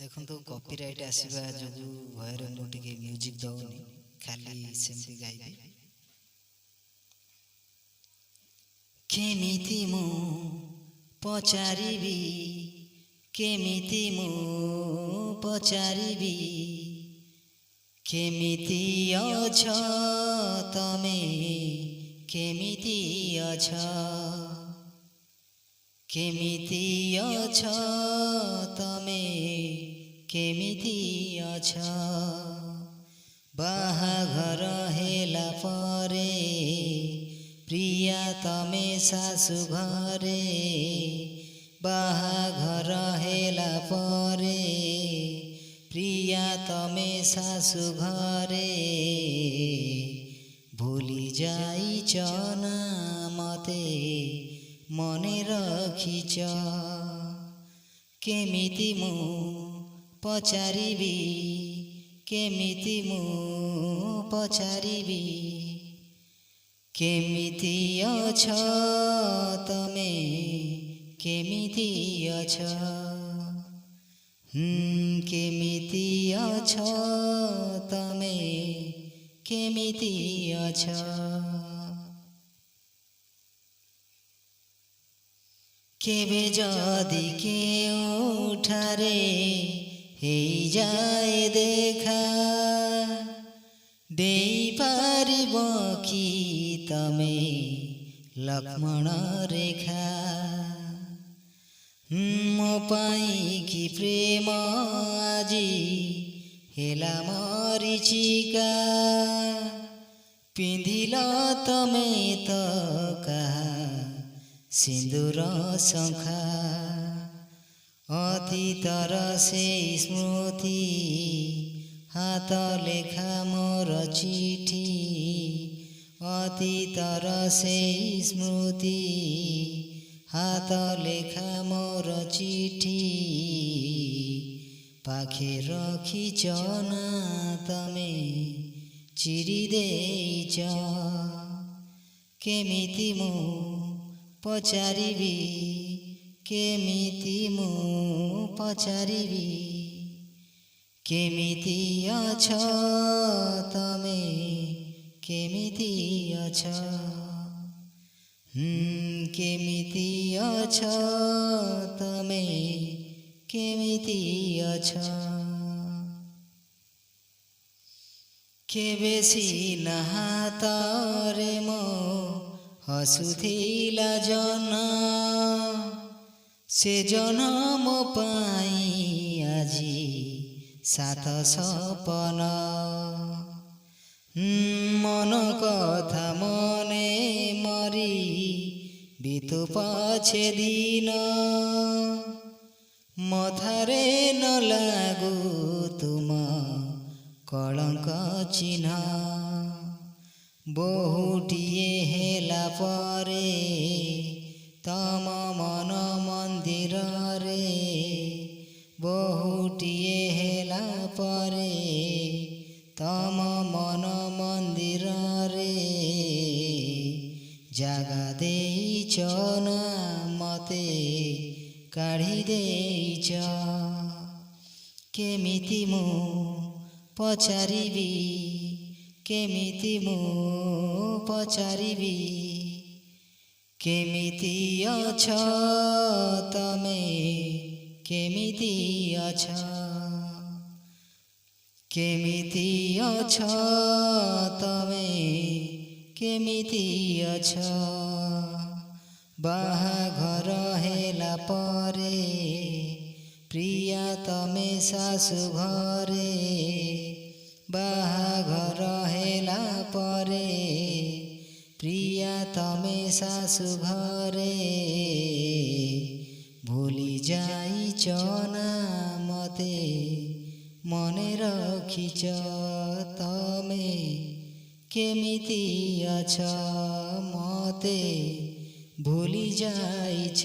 ଦେଖନ୍ତୁ କପିରାଇଟ୍ ଆସିବା ଯୋଗୁଁ ଭୟରେ ମୁଁ ଟିକେ ମ୍ୟୁଜିକ୍ ଦଉନି, ଖାଲି ସେମିତି ଗାଇବି। କେମିତି ମୁଁ ପଚାରିବି, କେମିତି ମୁଁ ପଚାରିବି, କେମିତି ଅଛ ତମେ, କେମିତି ଅଛ, କେମିତି ଅଛ ତମେ, କେମିତି ଅଛ। ବାହାଘର ହେଲା ପରେ ପ୍ରିୟା ତମେ ଶାଶୁ ଘରେ, ବାହାଘର ହେଲା ପରେ ପ୍ରିୟା ତମେ ଶାଶୁ ଘରେ, ଭୁଲି ଯାଇଛ ନା ମତେ ମନେ ରଖିଛ। କେମିତି ମୁଁ ପଚାରିବି, କେମିତି ମୁଁ ପଚାରିବି, କେମିତି ଅଛ ତମେ, କେମିତି ଅଛ, କେମିତି ଅଛ ତମେ, କେମିତି ଅଛ। କେବେ ଯଦି କେଉଁଠାରେ ହେଇଯାଏ ଦେଖା, ଦେଇପାରିବ କି ତମେ ଲକ୍ଷ୍ମଣ ରେଖା। ମୋ ପାଇଁ କି ପ୍ରେମ ଆଜି ହେଲା ମରିଚିକା, ପିନ୍ଧିଲ ତମେ ତ କାହା ସିନ୍ଦୁର ଶଙ୍ଖା। ଅତୀତର ସେଇ ସ୍ମୃତି, ହାତ ଲେଖା ମୋର ଚିଠି, ଅତୀତର ସେଇ ସ୍ମୃତି, ହାତ ଲେଖା ମୋର ଚିଠି, ପାଖେ ରଖିଛ ନା ତମେ ଚିରି ଦେଇଛ। କେମିତି ମୁଁ ପଚାରିବି, କେମିତି ମୁଁ ପଚାରିବି, କେମିତି ଅଛ ତମେ, କେମିତି ଅଛ, କେମିତି ଅଛ ତମେ, କେମିତି ଅଛ। କେବେ ସିନା ହାତରେ ମୋ ହସୁଥିଲା ଜହ୍ନ, ସେ ଜହ୍ନ ମୋ ପାଇଁ ଆଜି ସାତ ସପନ। ମନ କଥା ମନେ ମରି ବିତୁ ପଛେ ଦିନ, ମଥାରେ ନ ଲାଗୁ ତୁମ କଳଙ୍କ ଚିହ୍ନ। ବୋହୂଟିଏ ହେଲା ପରେ ତମ ମନ ମନ୍ଦିରରେ, ବୋହୂଟିଏ ହେଲା ପରେ ତମ ମନ ମନ୍ଦିରରେ, ଜାଗା ଦେଇଛ ନା ମତେ କାଢ଼ି ଦେଇଛ। କେମିତି ମୁଁ ପଚାରିବି, କେମିତି ମୁଁ ପଚାରିବି, କେମିତି ଅଛ ତମେ, କେମିତି ଅଛ, କେମିତି ଅଛ ତମେ, କେମିତି ଅଛ। ବାହାଘର ହେଲା ପରେ ପ୍ରିୟା ତମେ ଶାଶୁ ଘରେ, ବାହାଘର ହେଲା ପରେ ପ୍ରିୟା ତମେ ଶାଶୁ ଘରେ, ଭୁଲି ଯାଇଛ ନା ମତେ ମନେ ରଖିଛ। ତମେ କେମିତି ଅଛ ମତେ ଭୁଲି ଯାଇଛ।